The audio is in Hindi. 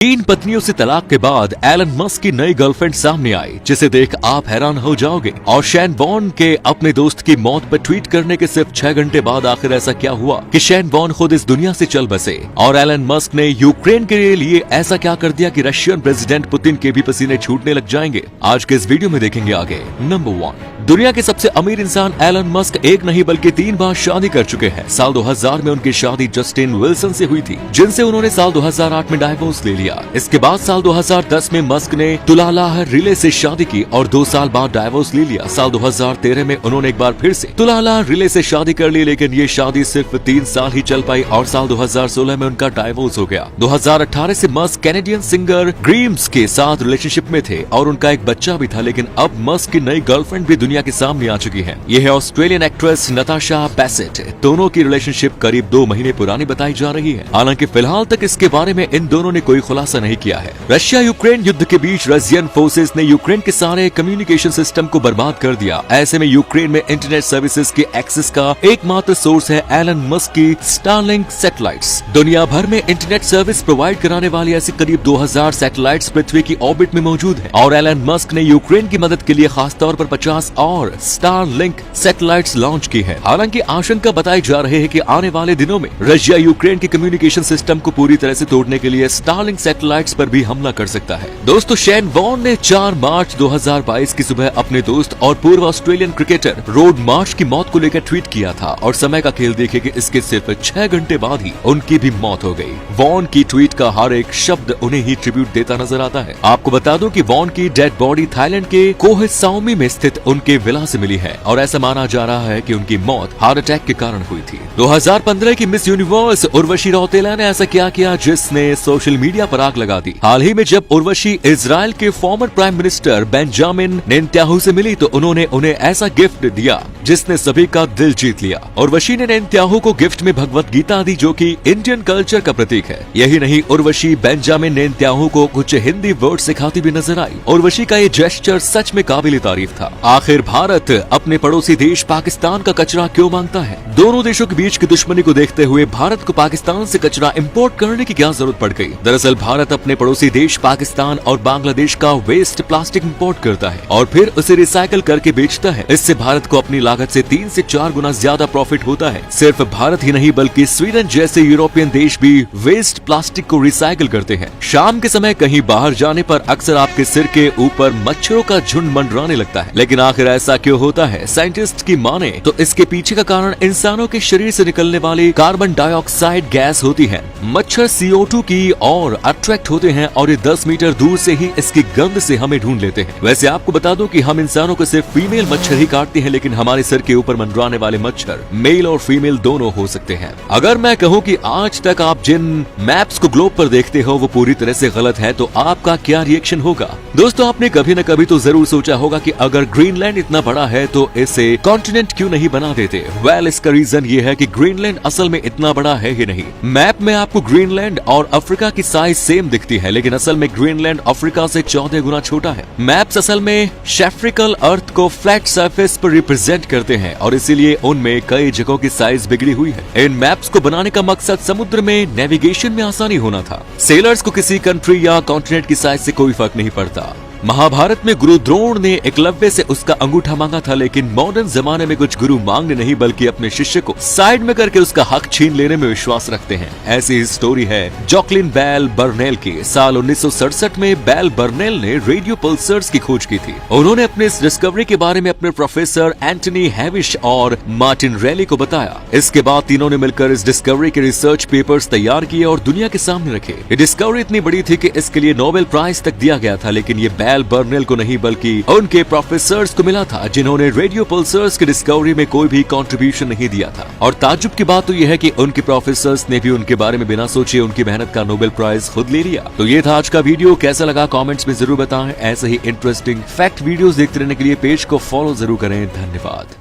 तीन पत्नियों से तलाक के बाद एलन मस्क की नई गर्लफ्रेंड सामने आई, जिसे देख आप हैरान हो जाओगे। और शैन वॉर्न के अपने दोस्त की मौत पर ट्वीट करने के सिर्फ 6 घंटे बाद आखिर ऐसा क्या हुआ कि शैन वॉर्न खुद इस दुनिया से चल बसे। और एलन मस्क ने यूक्रेन के लिए ऐसा क्या कर दिया कि रशियन प्रेसिडेंट पुतिन के भी पसीने छूटने लग जाएंगे। आज के इस वीडियो में देखेंगे आगे। नंबर 1, दुनिया के सबसे अमीर इंसान एलन मस्क एक नहीं बल्कि 3 बार शादी कर चुके हैं। साल 2000 में उनकी शादी जस्टिन विल्सन से हुई थी, जिनसे उन्होंने साल 2008 में डाइवोर्स ले लिया। इसके बाद साल 2010 में मस्क ने तुलालाह रिले से शादी की और 2 साल बाद डाइवोर्स ले लिया। साल 2013 में उन्होंने एक बार फिर से तुलालाह रिले से शादी कर ली, लेकिन ये शादी सिर्फ 3 साल ही चल पाई और साल 2016 में उनका डाइवोर्स हो गया। 2018 से मस्क कैनेडियन सिंगर ग्रीम्स के साथ रिलेशनशिप में थे और उनका एक बच्चा भी था, लेकिन अब मस्क की नई गर्लफ्रेंड भी दुनिया के सामने आ चुकी है। यह है ऑस्ट्रेलियन एक्ट्रेस नताशा बैसेट। दोनों की रिलेशनशिप करीब 2 महीने पुरानी बताई जा रही है। हालांकि फिलहाल तक इसके बारे में इन दोनों ने कोई खुलासा नहीं किया है। रशिया यूक्रेन युद्ध के बीच रशियन फोर्सेस ने यूक्रेन के सारे कम्युनिकेशन सिस्टम को बर्बाद कर दिया। ऐसे में यूक्रेन में इंटरनेट सर्विसेज के एक्सेस का एकमात्र सोर्स है एलन मस्क की स्टारलिंक सैटेलाइट्स। दुनिया भर में इंटरनेट सर्विस प्रोवाइड कराने वाली ऐसी करीब 2000 सैटेलाइट्स पृथ्वी की ऑर्बिट में मौजूद है और एलन मस्क ने यूक्रेन की मदद के लिए खास तौर पर 50 और स्टारलिंक सैटेलाइट्स लॉन्च की है। हालांकि आशंका बताई जा रही है कि आने वाले दिनों में रशिया यूक्रेन के कम्युनिकेशन सिस्टम को पूरी तरह से तोड़ने के लिए स्टारलिंक सैटेलाइट्स पर भी हमला कर सकता है। दोस्तों, शैन वॉर्न ने 4 मार्च 2022 की सुबह अपने दोस्त और पूर्व ऑस्ट्रेलियन क्रिकेटर रोड मार्श की मौत को लेकर ट्वीट किया था और समय का खेल देखे कि इसके सिर्फ 6 घंटे बाद ही उनकी भी मौत हो गई। वॉर्न की ट्वीट का हर एक शब्द उन्हें ही ट्रिब्यूट देता नजर आता है। आपको बता दूं कि वॉर्न की डेड बॉडी थाईलैंड के कोह साओमी में स्थित उनके विला से मिली है और ऐसा माना जा रहा है कि उनकी मौत हार्ट अटैक के कारण हुई थी। 2015 की मिस यूनिवर्स उर्वशी रौतेला ने ऐसा क्या किया जिसने सोशल मीडिया पर आग लगा दी। हाल ही में जब उर्वशी इजराइल के former prime minister Benjamin Netanyahu से मिली तो उन्होंने उन्हें ऐसा गिफ्ट दिया जिसने सभी का दिल जीत लिया। उर्वशी ने नेतन्याहू को गिफ्ट में भगवत गीता दी, जो कि इंडियन कल्चर का प्रतीक है। यही नहीं, उर्वशी बेंजामिन नेतन्याहू को कुछ हिंदी वर्ड सिखाती भी नजर आई। उर्वशी का ये जेस्चर सच में काबिल तारीफ था। आखिर भारत अपने पड़ोसी देश पाकिस्तान का कचरा क्यों मांगता है? दोनों देशों के बीच की दुश्मनी को देखते हुए भारत को पाकिस्तान से कचरा इंपोर्ट करने की क्या जरूरत पड़ गई? दरअसल भारत अपने पड़ोसी देश पाकिस्तान और बांग्लादेश का वेस्ट प्लास्टिक इंपोर्ट करता है और फिर उसे रिसाइकल करके बेचता है। इससे भारत को अपनी लागत से 3 से 4 गुना ज्यादा प्रॉफिट होता है। सिर्फ भारत ही नहीं बल्कि स्वीडन जैसे यूरोपियन देश भी वेस्ट प्लास्टिक को रिसाइकल करते हैं। शाम के समय कहीं बाहर जाने पर अक्सर आपके सिर के ऊपर मच्छरों का झुंड मंडराने लगता है, लेकिन आखिर ऐसा क्यों होता है? साइंटिस्ट की माने तो इसके पीछे का कारण इंसानों के शरीर से निकलने वाली कार्बन डाइऑक्साइड गैस होती है। मच्छर CO2 की और अट्रैक्ट होते हैं और ये 10 मीटर दूर से ही इसकी गंध से हमें ढूंढ लेते हैं। वैसे आपको बता दूं कि हम इंसानों को सिर्फ फीमेल मच्छर ही काटते हैं, लेकिन हमारे सर के ऊपर मंडराने वाले मच्छर मेल और फीमेल दोनों हो सकते हैं। अगर मैं कहूं कि आज तक आप जिन मैप्स को ग्लोब पर देखते हो वो पूरी तरह से गलत है, तो आपका क्या रिएक्शन होगा? दोस्तों, आपने कभी न कभी तो जरूर सोचा होगा कि अगर ग्रीनलैंड इतना बड़ा है तो इसे कॉन्टिनेंट क्यों नहीं बना देते? वेल, इसका रीजन ये है कि ग्रीनलैंड असल में इतना बड़ा है ही नहीं। मैप में आपको ग्रीनलैंड और अफ्रीका की साइज सेम दिखती है, लेकिन असल में ग्रीनलैंड अफ्रीका से 14 गुना छोटा है। मैप्स असल में शेफ्रिकल अर्थ को फ्लैट सरफेस पर रिप्रेजेंट करते हैं और इसीलिए उनमें कई जगहों की साइज बिगड़ी हुई है। इन मैप्स को बनाने का मकसद समुद्र में नेविगेशन में आसानी होना था। सेलर्स को किसी कंट्री या कॉन्टिनेंट की साइज से कोई फर्क नहीं पड़ता। महाभारत में गुरु द्रोण ने एकलव्य से उसका अंगूठा मांगा था, लेकिन मॉडर्न जमाने में कुछ गुरु मांगने नहीं बल्कि अपने शिष्य को साइड में करके उसका हक छीन लेने में विश्वास रखते हैं। ऐसी ही स्टोरी है जॉकलिन बेल बर्नेल की। साल 1967 में बेल बर्नेल ने रेडियो पल्सर्स की खोज की थी। उन्होंने अपने इस डिस्कवरी के बारे में अपने प्रोफेसर एंटनी हैविश और मार्टिन रैली को बताया। इसके बाद तीनों ने मिलकर इस डिस्कवरी के रिसर्च पेपर्स तैयार किए और दुनिया के सामने रखे। ये डिस्कवरी इतनी बड़ी थी कि इसके लिए नोबेल प्राइज तक दिया गया था, लेकिन ये बेल बर्नेल को नहीं बल्कि उनके प्रोफेसर्स को मिला था, जिन्होंने रेडियो पल्सर्स की डिस्कवरी में कोई भी कंट्रीब्यूशन नहीं दिया था। और ताज्जुब की बात तो यह है कि उनके प्रोफेसर्स ने भी उनके बारे में बिना सोचे उनकी मेहनत का नोबेल प्राइज खुद ले लिया। तो ये था आज का वीडियो। कैसा लगा कमेंट्स में जरूर बताएं। ऐसे ही इंटरेस्टिंग फैक्ट वीडियोस देखते रहने के लिए पेज को फॉलो जरूर करें। धन्यवाद।